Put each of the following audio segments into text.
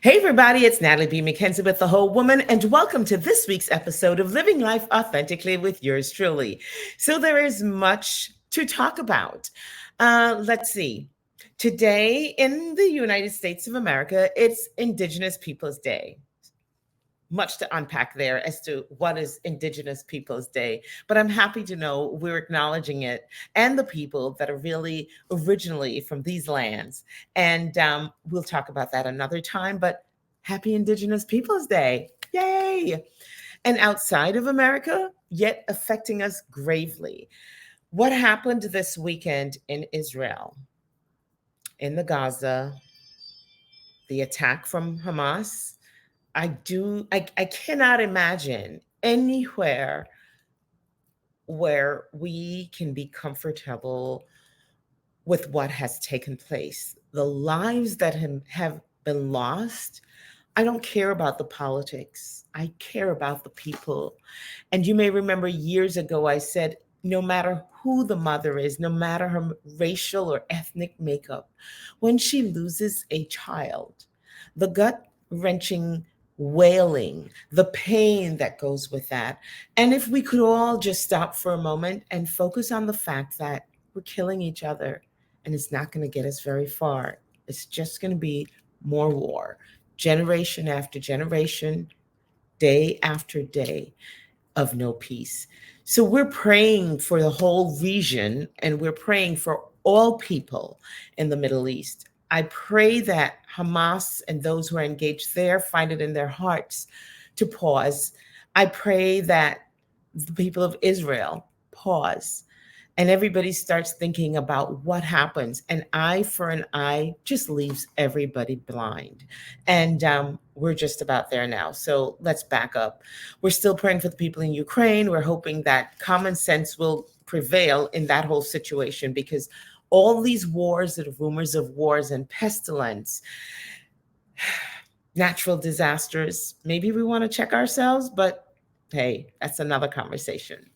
Hey, everybody, it's Natalie B. McKenzie with The Whole Woman, and welcome to this week's episode of Living Life Authentically with yours truly. So, there is much to talk about. Let's see. Today in the United States of America, it's Indigenous Peoples Day. Much to unpack there as to what is Indigenous Peoples Day, but I'm happy to know we're acknowledging it and the people that are really originally from these lands. And we'll talk about that another time, but happy Indigenous Peoples Day. Yay! And outside of America, yet affecting us gravely. What happened this weekend in Israel, in the Gaza, the attack from Hamas? I cannot imagine anywhere where we can be comfortable with what has taken place. The lives that have been lost. I don't care about the politics. I care about the people. And you may remember years ago, I said, no matter who the mother is, no matter her racial or ethnic makeup, when she loses a child, the gut wrenching wailing, the pain that goes with that. And if we could all just stop for a moment and focus on the fact that we're killing each other and it's not going to get us very far, it's just going to be more war, generation after generation, day after day of no peace. So we're praying for the whole region and we're praying for all people in the Middle East. I pray that Hamas and those who are engaged there find it in their hearts to pause. I pray that the people of Israel pause and everybody starts thinking about what happens. An eye for an eye just leaves everybody blind. And we're just about there now. So let's back up. We're still praying for the people in Ukraine. We're hoping that common sense will prevail in that whole situation, because all these wars and rumors of wars and pestilence, natural disasters, maybe we want to check ourselves, but hey, that's another conversation.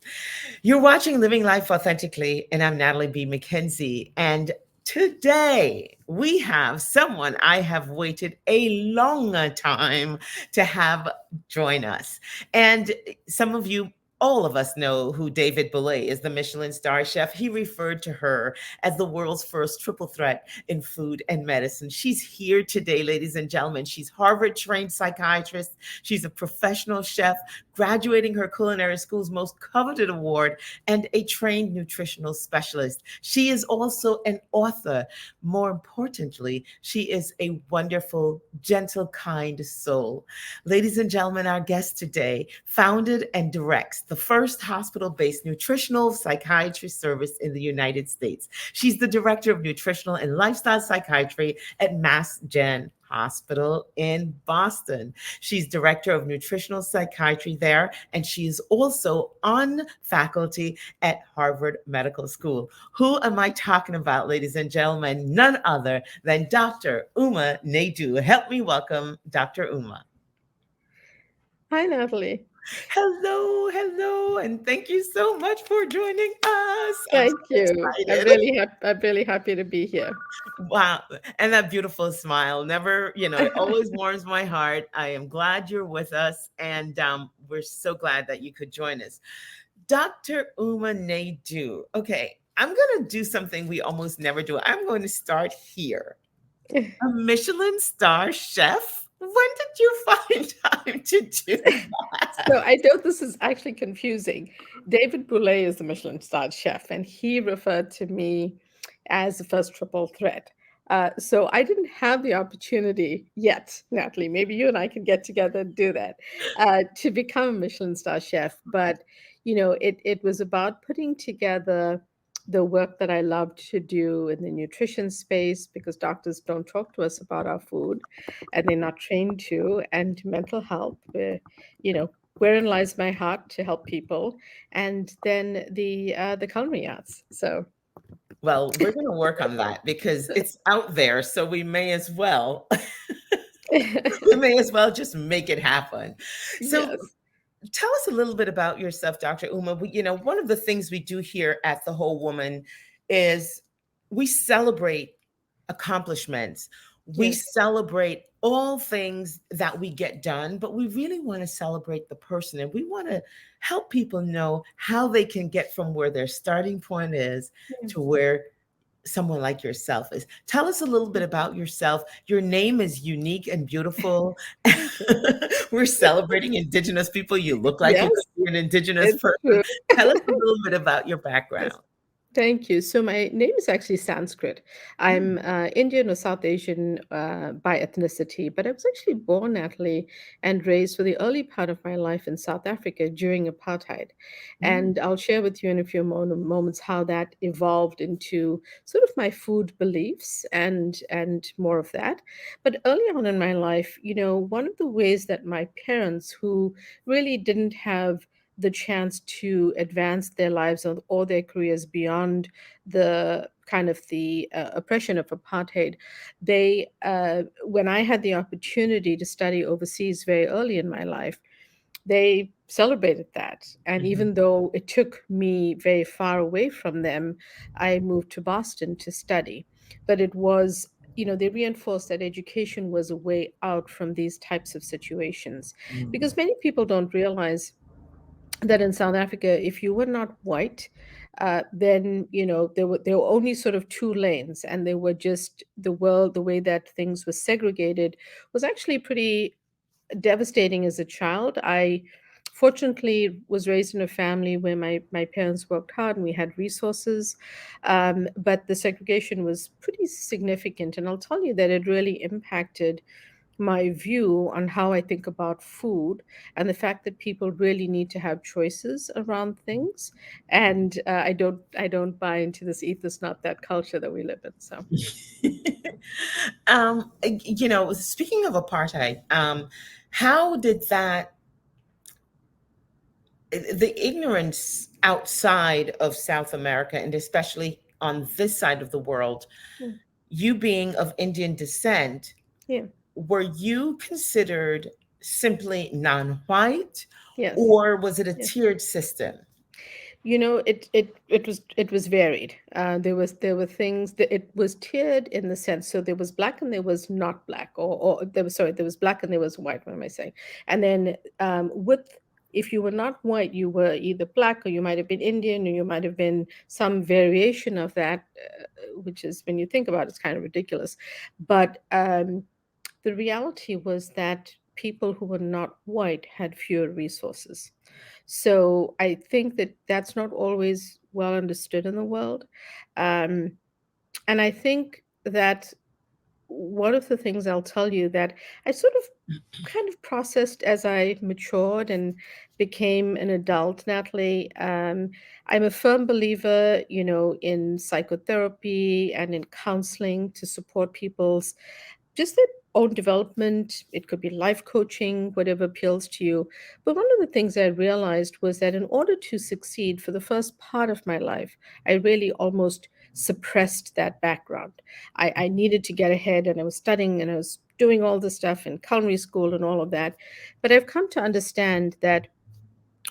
You're watching Living Life Authentically, and I'm Natalie B. McKenzie. And today we have someone I have waited a long time to have join us. And some of you, all of us know who David Boulay is, the Michelin star chef. He referred to her as the world's first triple threat in food and medicine. She's here today, ladies and gentlemen. She's Harvard-trained psychiatrist. She's a professional chef, graduating her culinary school's most coveted award, and a trained nutritional specialist. She is also an author. More importantly, she is a wonderful, gentle, kind soul. Ladies and gentlemen, our guest today founded and directs the first hospital-based nutritional psychiatry service in the United States. She's the director of nutritional and lifestyle psychiatry at Mass Gen Hospital in Boston. She's director of nutritional psychiatry there, and she is also on faculty at Harvard Medical School. Who am I talking about, ladies and gentlemen? None other than Dr. Uma Naidoo. Help me welcome Dr. Uma. Hi, Natalie. Hello, and thank you so much for joining us. I'm so Thank you. excited. I'm really happy to be here. Wow. And that beautiful smile never, it always warms my heart. I am glad you're with us. And we're so glad that you could join us. Dr. Uma Naidoo. Okay, I'm going to do something we almost never do. I'm going to start here. A Michelin star chef? When did you find time to do that? So I know this is actually confusing. David Boulay is the Michelin starred chef, and he referred to me as the first triple threat. So I didn't have the opportunity yet, Natalie. Maybe you and I can get together and do that to become a Michelin star chef. But it was about putting together the work that I loved to do in the nutrition space, because doctors don't talk to us about our food and they're not trained to, and mental health, wherein lies my heart to help people, and then the culinary arts. So Well, we're going to work on that because it's out there. So we may as well, we may as well just make it happen. So yes. tell us a little bit about yourself, Dr. Uma. One of the things we do here at The Whole Woman is we celebrate accomplishments. We Yes. celebrate all things that we get done, but we really want to celebrate the person, and we want to help people know how they can get from where their starting point is Yeah. to where someone like yourself is. Tell us a little bit about yourself. Your name is unique and beautiful. Thank you. We're celebrating Indigenous people. You look like you Yes, could be an Indigenous it's person. true. Tell us a little bit about your background. Yes. Thank you. So my name is actually Sanskrit. I'm Indian or South Asian by ethnicity, but I was actually born, Natalie, and raised for the early part of my life in South Africa during apartheid. Mm, And I'll share with you in a few moments how that evolved into sort of my food beliefs and more of that. But early on in my life, one of the ways that my parents, who really didn't have the chance to advance their lives or their careers beyond the kind of the oppression of apartheid. They, when I had the opportunity to study overseas very early in my life, they celebrated that. And mhm, even though it took me very far away from them, I moved to Boston to study. But it was, they reinforced that education was a way out from these types of situations. mm. Because many people don't realize that in South Africa, if you were not white, then there were only sort of two lanes, and they were just the world. The way that things were segregated was actually pretty devastating as a child. I fortunately was raised in a family where my parents worked hard and we had resources, but the segregation was pretty significant, and I'll tell you that it really impacted my view on how I think about food and the fact that people really need to have choices around things. And I don't buy into this eat this not that culture that we live in. So Speaking of apartheid, how did the ignorance outside of South America, and especially on this side of the world, yeah, you being of Indian descent, yeah, were you considered simply non-white, yes. or was it a Yes. tiered system? It was varied. There were things that it was tiered in the sense. So there was black and there was not black, or there was, sorry, there was black and there was white. What am I saying? And then with if you were not white, you were either black or you might have been Indian or you might have been some variation of that, which is, when you think about it, it's kind of ridiculous. But the reality was that people who were not white had fewer resources. So I think that that's not always well understood in the world. Um, and I think that one of the things I'll tell you that I sort of kind of processed as I matured and became an adult, Natalie. I'm a firm believer, in psychotherapy and in counseling to support people's just their own development. It could be life coaching, whatever appeals to you. But one of the things I realized was that in order to succeed for the first part of my life, I really almost suppressed that background. I needed to get ahead, and I was studying and I was doing all the stuff in culinary school and all of that. But I've come to understand that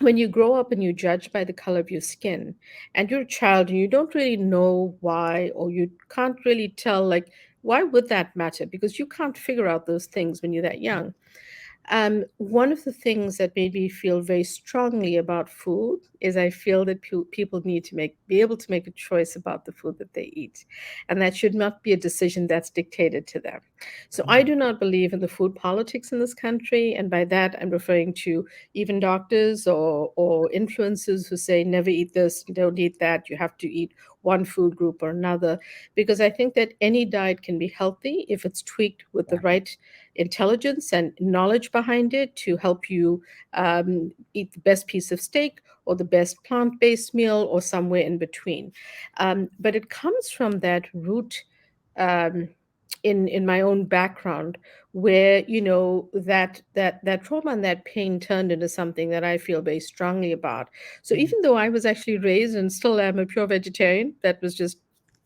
when you grow up and you judge by the color of your skin, and you're a child and you don't really know why, or you can't really tell, like, why would that matter? Because you can't figure out those things when you're that young. One of the things that made me feel very strongly about food is I feel that people need to be able to make a choice about the food that they eat, and that should not be a decision that's dictated to them. So I do not believe in the food politics in this country, and by that I'm referring to even doctors or influencers who say never eat this, don't eat that, you have to eat one food group or another, because I think that any diet can be healthy if it's tweaked with the right intelligence and knowledge behind it to help you eat the best piece of steak or the best plant based meal or somewhere in between. But it comes from that root. Um, in my own background, where that trauma and that pain turned into something that I feel very strongly about. So Mhm. even though I was actually raised and still am a pure vegetarian, that was just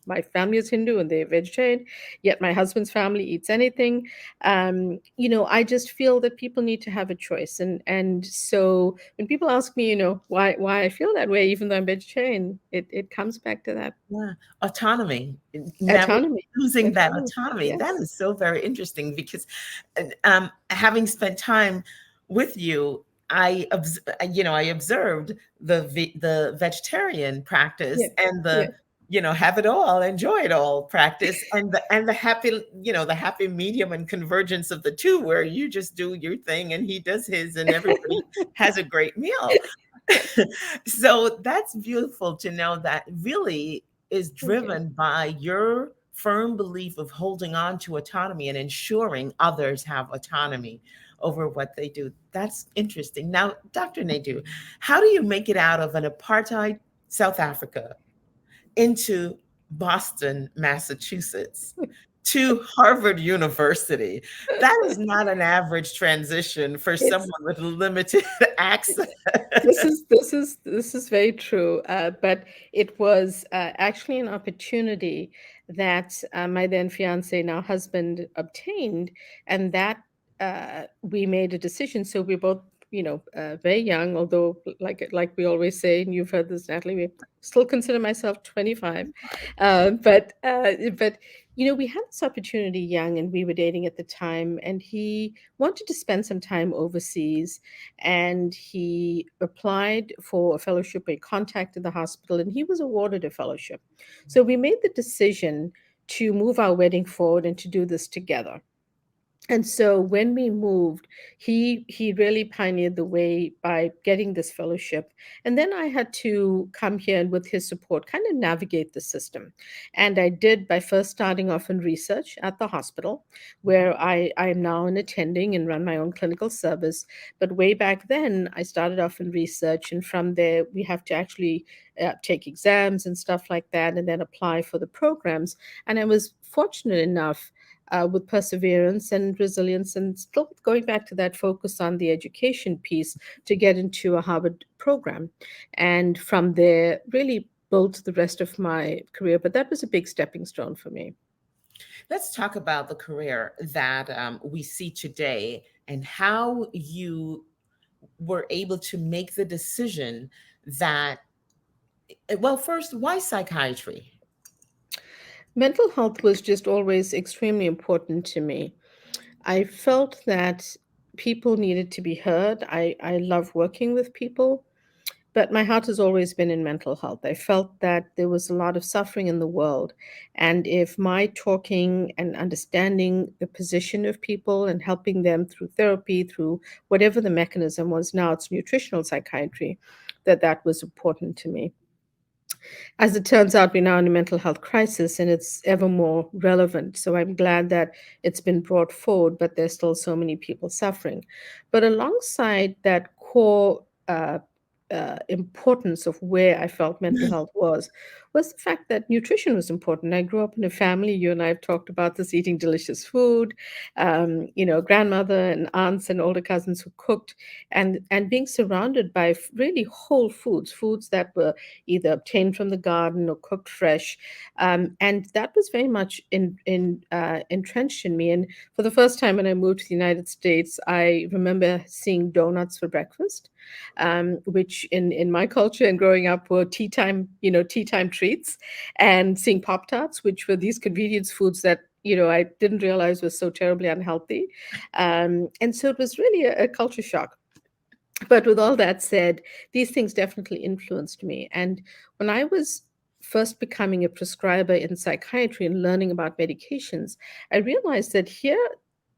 my family is Hindu and they're vegetarian, yet my husband's family eats anything. I just feel that people need to have a choice. And so when people ask me, why I feel that way, even though I'm vegetarian, it comes back to that Yeah, autonomy. Never autonomy. losing that Autonomy. autonomy. That Yes. is so very interesting because, having spent time with you, I observed the vegetarian practice Yeah. and Yeah. the have it all, enjoy it all practice, and the happy the happy medium and convergence of the two, where you just do your thing and he does his, and everybody has a great meal. So that's beautiful to know that really is Thank you. driven by your firm belief of holding on to autonomy and ensuring others have autonomy over what they do. That's interesting. Now, Dr. Naidoo, how do you make it out of an apartheid South Africa into Boston, Massachusetts, to Harvard University? That is not an average transition for someone It's with limited access. this is very true. But it was actually an opportunity that my then fiance, now husband, obtained, and that we made a decision. So we both, very young, although like we always say, and you've heard this, Natalie, we still consider myself 25. But we had this opportunity young, and we were dating at the time, and he wanted to spend some time overseas, and he applied for a fellowship. He contacted the hospital, and he was awarded a fellowship. So we made the decision to move our wedding forward and to do this together. And so when we moved, he really pioneered the way by getting this fellowship. And then I had to come here and with his support kind of navigate the system. And I did by first starting off in research at the hospital, where I am now an attending and run my own clinical service. But way back then, I started off in research, and from there we have to actually take exams and stuff like that, and then apply for the programs. And I was fortunate enough, with perseverance and resilience, and still going back to that focus on the education piece, to get into a Harvard program. And from there, really built the rest of my career. But that was a big stepping stone for me. Let's talk about the career that we see today and how you were able to make the decision that, well, first, why psychiatry? Mental health was just always extremely important to me. I felt that people needed to be heard. I love working with people. But my heart has always been in mental health. I felt that there was a lot of suffering in the world. And if my talking and understanding the position of people and helping them through therapy, through whatever the mechanism was, now it's nutritional psychiatry, that was important to me. As it turns out, we're now in a mental health crisis and it's ever more relevant. So I'm glad that it's been brought forward, but there's still so many people suffering. But alongside that core importance of where I felt mental health was the fact that nutrition was important. I grew up in a family, you and I have talked about this, eating delicious food, grandmother and aunts and older cousins who cooked, and being surrounded by really whole foods, foods that were either obtained from the garden or cooked fresh. And that was very much entrenched in me. And for the first time when I moved to the United States, I remember seeing donuts for breakfast, which in my culture and growing up were tea time treats, and seeing Pop Tarts, which were these convenience foods that I didn't realize was so terribly unhealthy. And so it was really a culture shock. But with all that said, these things definitely influenced me. And when I was first becoming a prescriber in psychiatry and learning about medications, I realized that here,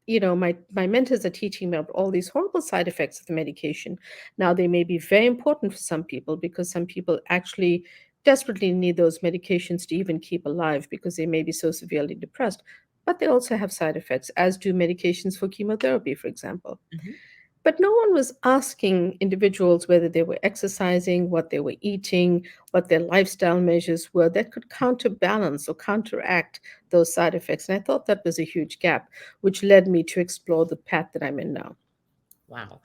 my mentors are teaching me about all these horrible side effects of the medication. Now, they may be very important for some people because some people actually desperately need those medications to even keep alive because they may be so severely depressed. But they also have side effects, as do medications for chemotherapy, for example. Mhm. But no one was asking individuals whether they were exercising, what they were eating, what their lifestyle measures were that could counterbalance or counteract those side effects. And I thought that was a huge gap, which led me to explore the path that I'm in now. Wow.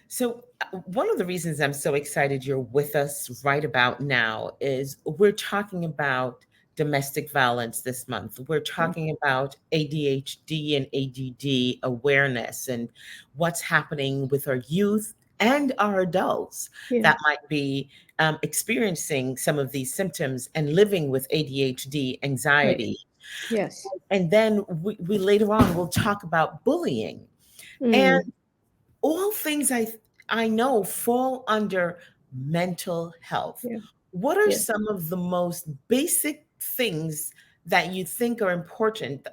So, one of the reasons I'm so excited you're with us right about now is we're talking about domestic violence this month. We're Mm. talking about ADHD and ADD awareness and what's happening with our youth and our adults Yeah. that might be experiencing some of these symptoms and living with ADHD, Right. anxiety. Yes. And then we later on will talk about bullying. And Mm. all things I know fall under mental health. Yeah. What are Yes. some of the most basic things that you think are important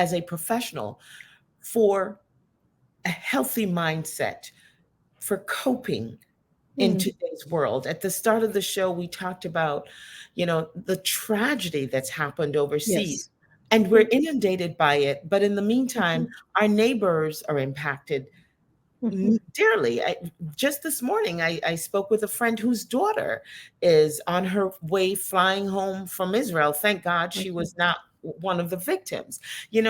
as a professional for a healthy mindset for coping in Mm. today's world? At the start of the show, we talked about, the tragedy that's happened overseas. Yes. And Yeah. we're inundated by it. But in the meantime, Mhm. our neighbors are impacted Mhm. dearly. Just this morning, I spoke with a friend whose daughter is on her way flying home from Israel. Thank God she Okay. was not one of the victims.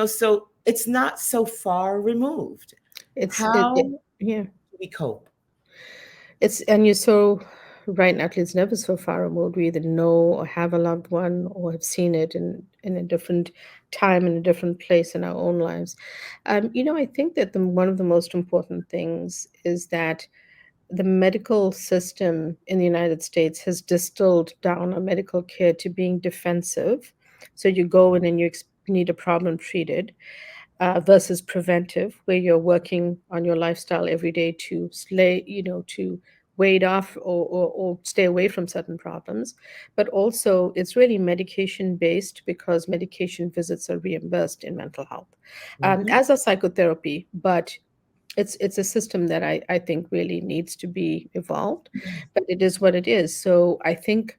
So it's not so far removed. How do Yeah. we cope? And you're so right, Natalie. It's never so far removed. We either know or have a loved one or have seen it in a different time in a different place in our own lives. I think that one of the most important things is that the medical system in the United States has distilled down our medical care to being defensive. So you go in and you need a problem treated, versus preventive, where you're working on your lifestyle every day to to wade off or stay away from certain problems. But also, it's really medication based because medication visits are reimbursed in mental health, Mhm. as a psychotherapy. But it's a system that I think really needs to be evolved, but it is what it is. So I think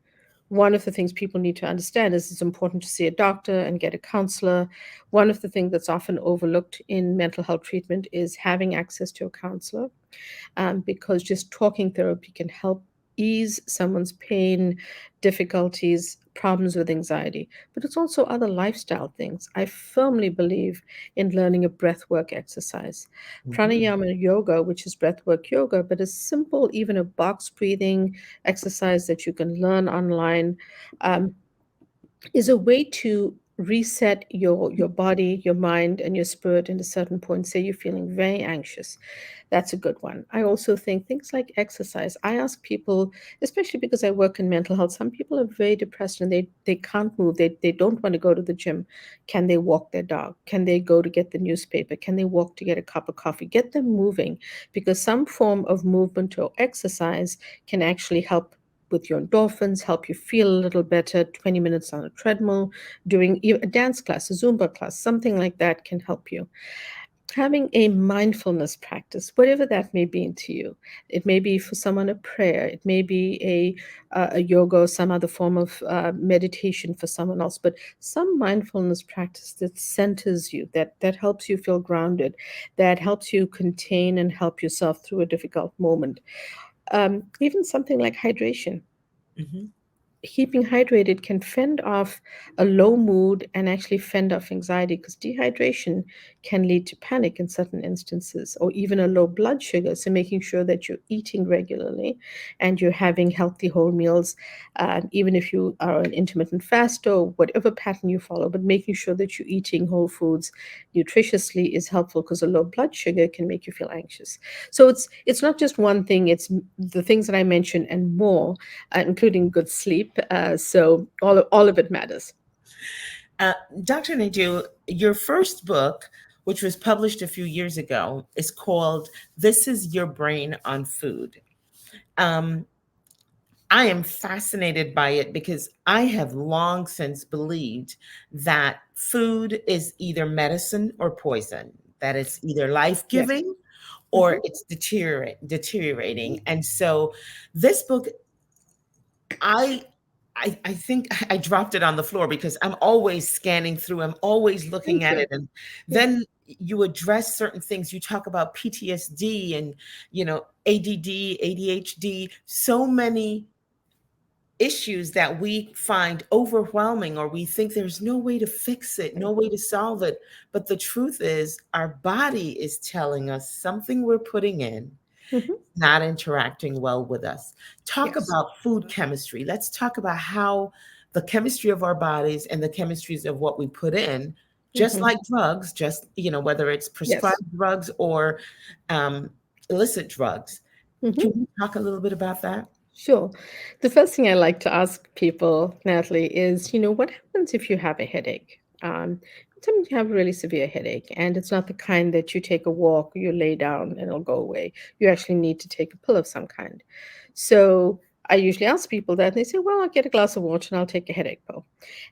one of the things people need to understand is it's important to see a doctor and get a counselor. One of the things that's often overlooked in mental health treatment is having access to a counselor, because just talking therapy can help ease someone's pain, difficulties, problems with anxiety. But it's also other lifestyle things. I firmly believe in learning a breathwork exercise. Mhm. Pranayama yoga, which is breathwork yoga, but a simple, even a box breathing exercise that you can learn online, um, is a way to reset your body, your mind, and your spirit in a certain point. Say you're feeling very anxious, that's a good one. I also think things like exercise. I ask people, especially because I work in mental health, some people are very depressed and they can't move. They don't want to go to the gym. Can they walk their dog? Can they go to get the newspaper? Can they walk to get a cup of coffee? Get them moving, because some form of movement or exercise can actually help with your endorphins, help you feel a little better. 20 minutes on a treadmill, doing a dance class, a Zumba class, something like that can help you. Having a mindfulness practice, whatever that may be to you. It may be for someone a prayer, it may be a yoga or some other form of meditation for someone else, but some mindfulness practice that centers you, that helps you feel grounded, that helps you contain and help yourself through a difficult moment. Even something like hydration. Mhm. Keeping hydrated can fend off a low mood and actually fend off anxiety, because dehydration can lead to panic in certain instances, or even a low blood sugar. So making sure that you're eating regularly and you're having healthy whole meals, even if you are an intermittent fast or whatever pattern you follow, but making sure that you're eating whole foods nutritiously is helpful, because a low blood sugar can make you feel anxious. So it's not just one thing, it's the things that I mentioned and more, including good sleep. So all of it matters. Uh, Dr. Naidoo, your first book, which was published a few years ago, is called This Is Your Brain on Food. Um, I am fascinated by it because I have long since believed that food is either medicine or poison, that it's either life Yes. giving or Mhm. it's deteriorating. And so this book, I I think I dropped it on the floor because I'm always scanning through, I'm always looking Thank at you. it. And Yeah. then you address certain things. You talk about PTSD and, ADD, ADHD, so many issues that we find overwhelming, or we think there's no way to fix it, no Right. way to solve it. But the truth is, our body is telling us something we're putting in Mhm. not interacting well with us. Talk Yes. about food chemistry. Let's talk about how the chemistry of our bodies and the chemistries of what we put in, just Mhm. like drugs, just, whether it's Yes. prescribed drugs or um, illicit drugs. Can Mhm. we talk a little bit about that? Sure. The first thing I like to ask people, Natalie, is, what happens if you have a headache? Sometimes you have a really severe headache, and it's not the kind that you take a walk, you lay down, and it'll go away. You actually need to take a pill of some kind. So I usually ask people that, and they say, "Well, I'll get a glass of water and I'll take a headache pill."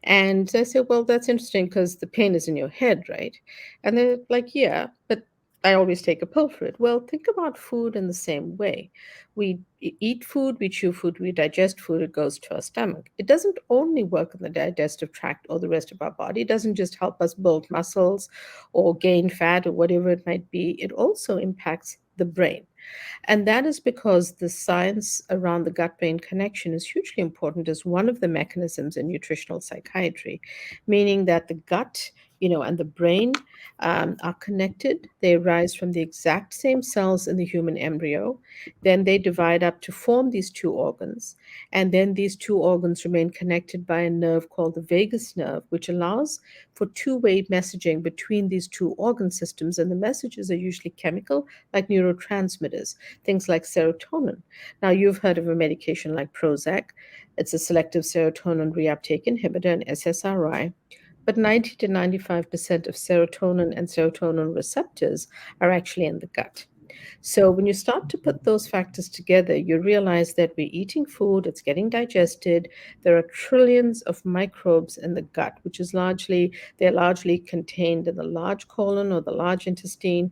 And I say, "Well, that's interesting because the pain is in your head, right?" And they're like, "Yeah, but I always take a pill for it." Well, think about food in the same way. We eat food, we chew food, we digest food, it goes to our stomach. It doesn't only work in the digestive tract or the rest of our body. It doesn't just help us build muscles or gain fat or whatever it might be. It also impacts the brain. And that is because the science around the gut brain connection is hugely important as one of the mechanisms in nutritional psychiatry, meaning that the gut, and the brain are connected. They arise from the exact same cells in the human embryo. Then they divide up to form these two organs. And then these two organs remain connected by a nerve called the vagus nerve, which allows for two-way messaging between these two organ systems. And the messages are usually chemical, like neurotransmitters, things like serotonin. Now, you've heard of a medication like Prozac. It's a selective serotonin reuptake inhibitor, an SSRI. But 90 to 95% of serotonin and serotonin receptors are actually in the gut. So when you start to put those factors together, you realize that we're eating food, it's getting digested. There are trillions of microbes in the gut, which is they're largely contained in the large colon or the large intestine.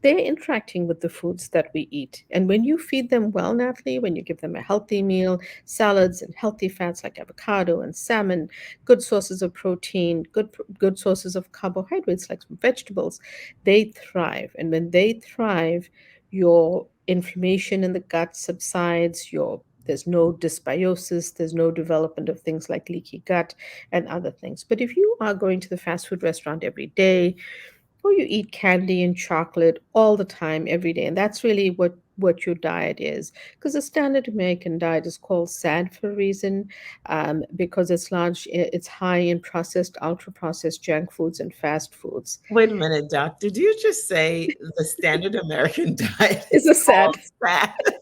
They're interacting with the foods that we eat. And when you feed them well, Natalie, when you give them a healthy meal, salads and healthy fats like avocado and salmon, good sources of protein, good sources of carbohydrates like some vegetables, they thrive. And when they thrive, your inflammation in the gut subsides, there's no dysbiosis, there's no development of things like leaky gut and other things. But if you are going to the fast food restaurant every day, or you eat candy and chocolate all the time, every day. And that's really what your diet is. Because the standard American diet is called SAD for a reason, because it's high in processed, ultra processed junk foods and fast foods. Wait a minute, Doc. Did you just say the standard American diet It's is a called SAD SAD?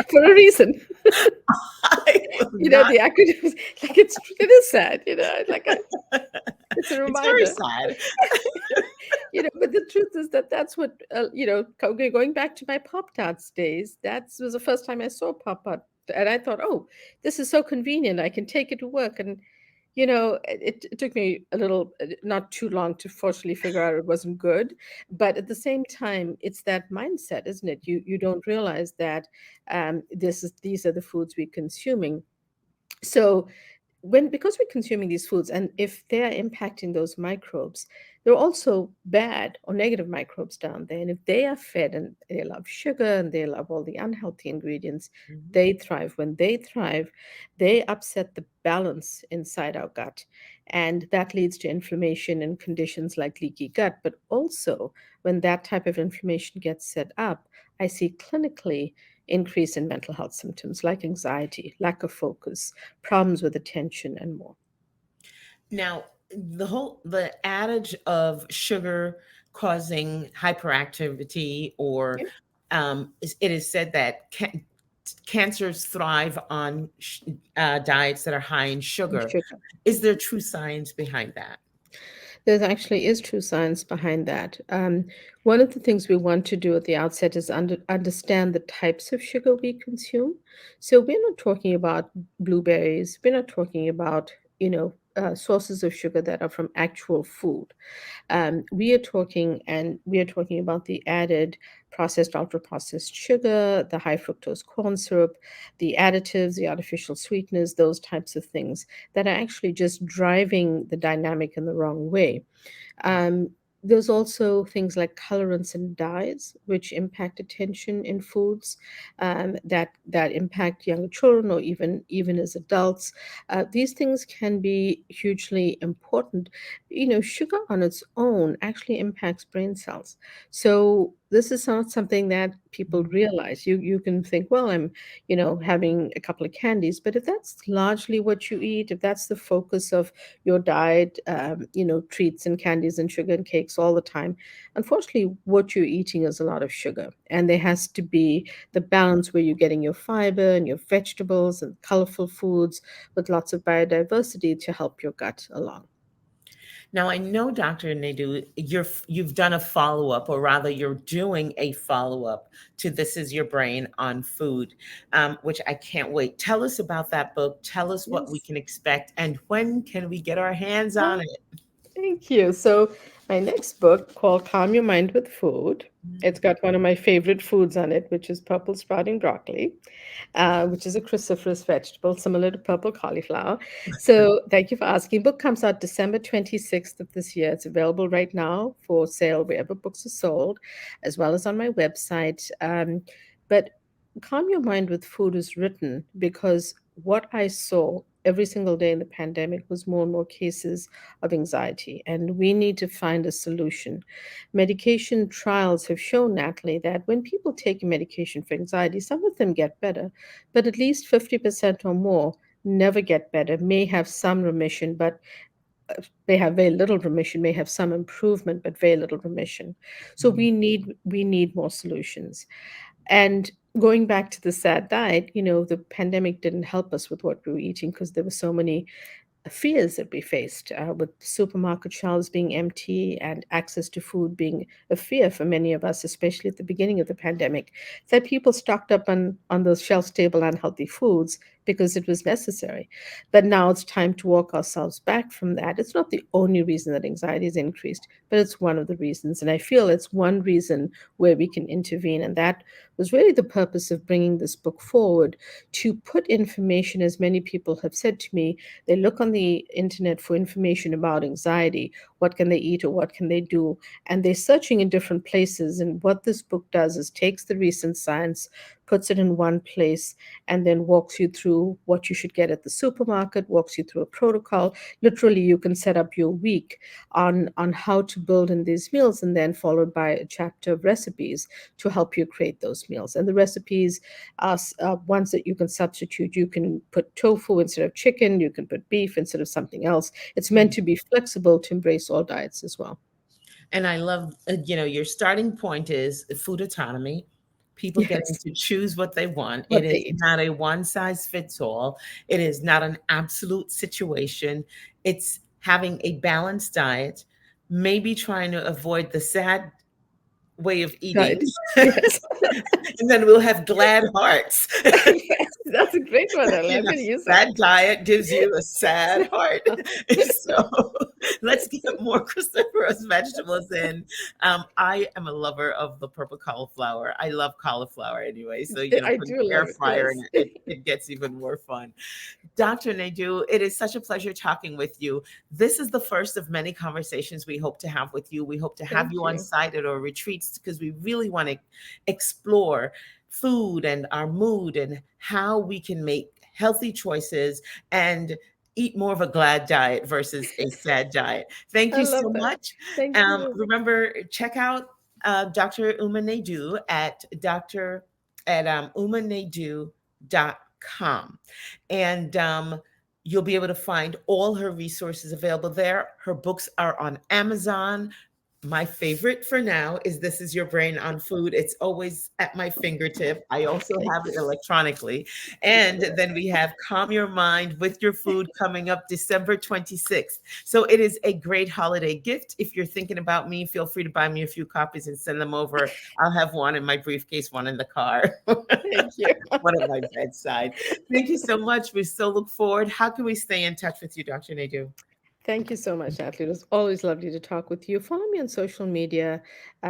for a reason. I was not. The acronym is like it is sad, it's a It's very reminder. sad. But the truth is that that's what, going back to my Pop Tarts days, that was the first time I saw Pop Tart. And I thought, oh, this is so convenient. I can take it to work. And, it took me a little, not too long to fortunately figure out it wasn't good. But at the same time, it's that mindset, isn't it? You don't realize that these are the foods we're consuming. So because we're consuming these foods, and if they're impacting those microbes, there are also bad or negative microbes down there. And if they are fed and they love sugar and they love all the unhealthy ingredients, Mhm. they thrive. When they thrive, they upset the balance inside our gut. And that leads to inflammation and conditions like leaky gut. But also, when that type of inflammation gets set up, I see clinically increase in mental health symptoms like anxiety, lack of focus, problems with attention, and more. Now, the adage of sugar causing hyperactivity, or Yeah, it is said that cancers thrive on diets that are high in and sugar. sugar. Is there true science behind that? There actually is true science behind that. One of the things we want to do at the outset is understand the types of sugar we consume. So we're not talking about blueberries. We're not talking about, sources of sugar that are from actual food. We are talking about the added processed, ultra processed sugar, the high fructose corn syrup, the additives, the artificial sweeteners, those types of things that are actually just driving the dynamic in the wrong way. Um, there's also things like colorants and dyes, which impact attention in foods, that impact younger children or even as adults. These things can be hugely important. Sugar on its own actually impacts brain cells. So this is not something that people realize. You can think, well, I'm, having a couple of candies, but if that's largely what you eat, if that's the focus of your diet, treats and candies and sugar and cakes all the time, unfortunately, what you're eating is a lot of sugar. And there has to be the balance where you're getting your fiber and your vegetables and colorful foods with lots of biodiversity to help your gut along. Now, I know, Dr. Naidoo, you've done a follow up, or rather, you're doing a follow up to This Is Your Brain on Food, which I can't wait. Tell us about that book. Tell us what we Yes. can expect, and when can we get our hands on Oh, it? thank you. So, my next book called Calm Your Mind with Food. It's got one of my favorite foods on it, which is purple sprouting broccoli, which is a cruciferous vegetable similar to purple cauliflower. So, thank you for asking. Book comes out December 26th of this year. It's available right now for sale wherever books are sold, as well as on my website. But Calm Your Mind with Food is written because what I saw every single day in the pandemic was more and more cases of anxiety, and we need to find a solution. Medication trials have shown, Natalie, that when people take a medication for anxiety, some of them get better, but at least 50% or more never get better, may have some remission, but they have very little remission, may have some improvement, but very little remission. So we need more solutions. And going back to the sad diet, the pandemic didn't help us with what we were eating because there were so many fears that we faced with supermarket shelves being empty and access to food being a fear for many of us, especially at the beginning of the pandemic, that people stocked up on those shelf stable unhealthy foods because it was necessary. But now it's time to walk ourselves back from that. It's not the only reason that anxiety is increased, but it's one of the reasons. And I feel it's one reason where we can intervene. And that was really the purpose of bringing this book forward, to put information, as many people have said to me, they look on the internet for information about anxiety. What can they eat or what can they do? And they're searching in different places. And what this book does is takes the recent science, puts it in one place, and then walks you through what you should get at the supermarket, walks you through a protocol. Literally, you can set up your week on how to build in these meals, and then followed by a chapter of recipes to help you create those meals. And the recipes are ones that you can substitute. You can put tofu instead of chicken. You can put beef instead of something else. It's meant to be flexible to embrace all diets as well. And I love, your starting point is food autonomy, people getting Yes, to choose what they want. It what they is eat. not a one size fits all, it is not an absolute situation. It's having a balanced diet, maybe trying to avoid the sad way of eating. Diet. Yes. And then we'll have glad hearts. Yes, that's a great one. I'm You know, going to use that. that diet gives you a sad heart. So let's get more cruciferous vegetables in. I am a lover of the purple cauliflower. I love cauliflower anyway. So, I put do the love air it. fryer in Yes. it, it gets even more fun. Dr. Naidoo, it is such a pleasure talking with you. This is the first of many conversations we hope to have with you. We hope to have Thank you on you. site at our retreats because we really want to explore food and our mood and how we can make healthy choices and eat more of a glad diet versus a sad diet. Thank I you so love that. much. Thank you. Remember, check out Dr. Uma Naidoo at umanaidu.com. And you'll be able to find all her resources available there. Her books are on Amazon. My favorite for now is This Is Your Brain on Food. It's always at my fingertip. I also Thank have it you. electronically. And then we have Calm Your Mind with Your Food coming up December 26th. So it is a great holiday gift. If you're thinking about me, feel free to buy me a few copies and send them over. I'll have one in my briefcase, one in the car, Thank you. one at my bedside. Thank you so much. We still look forward. How can we stay in touch with you, Dr. Naidoo? Thank you so much, Natalie. It was always lovely to talk with you. Follow me on social media.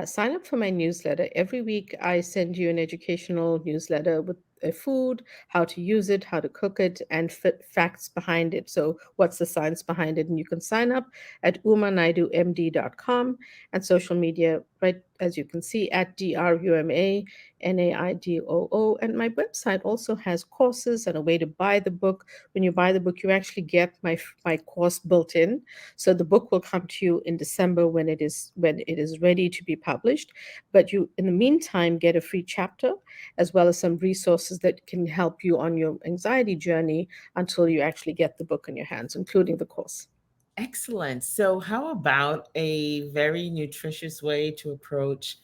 Sign up for my newsletter. Every week, I send you an educational newsletter with food, how to use it, how to cook it, and facts behind it. So, what's the science behind it? And you can sign up at umanaidoomd.com, and social media right as you can see, at DRUMA And my website also has courses and a way to buy the book. When you buy the book, you actually get my course built in. So the book will come to you in December when it is ready to be published. But you, in the meantime, get a free chapter as well as some resources that can help you on your anxiety journey until you actually get the book in your hands, including the course. Excellent. So, how about a very nutritious way to approach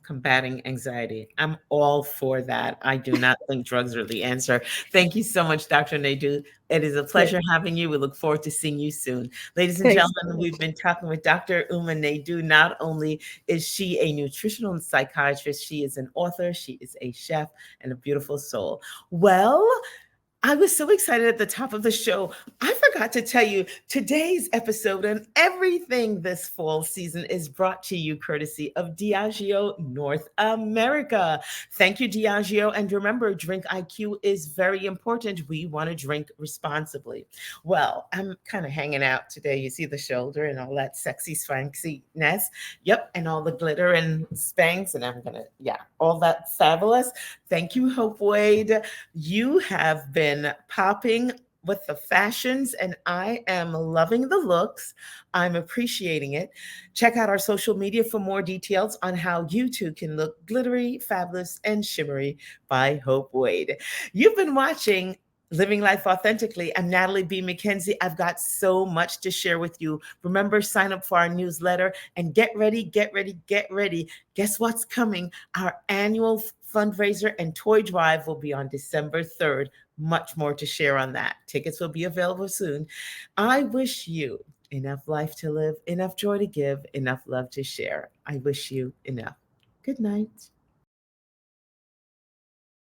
combating anxiety? I'm all for that. I do not think drugs are the answer. Thank you so much, Dr. Naidoo. It is a Great. pleasure having you. We look forward to seeing you soon. Ladies and Thanks so gentlemen, we've much. been talking with Dr. Uma Naidoo. Not only is she a nutritional psychiatrist, she is an author, she is a chef, and a beautiful soul. Well, I was so excited at the top of the show. I forgot to tell you today's episode and everything this fall season is brought to you courtesy of Diageo North America. Thank you, Diageo. And remember, drink IQ is very important. We want to drink responsibly. Well, I'm kind of hanging out today. You see the shoulder and all that sexy swankiness. Yep. And all the glitter and spanks. And I'm going to, yeah, all that fabulous. Thank you, Hope Wade. You have been popping with the fashions, and I am loving the looks. I'm appreciating it. Check out our social media for more details on how you too can look glittery, fabulous, and shimmery by Hope Wade. You've been watching Living Life Authentically. I'm Natalie B. McKenzie. I've got so much to share with you. Remember, sign up for our newsletter and get ready, get ready, get ready. Guess what's coming? Our annual fundraiser and toy drive will be on December 3rd. Much more to share on that. Tickets will be available soon. I wish you enough life to live, enough joy to give, enough love to share. I wish you enough. Good night.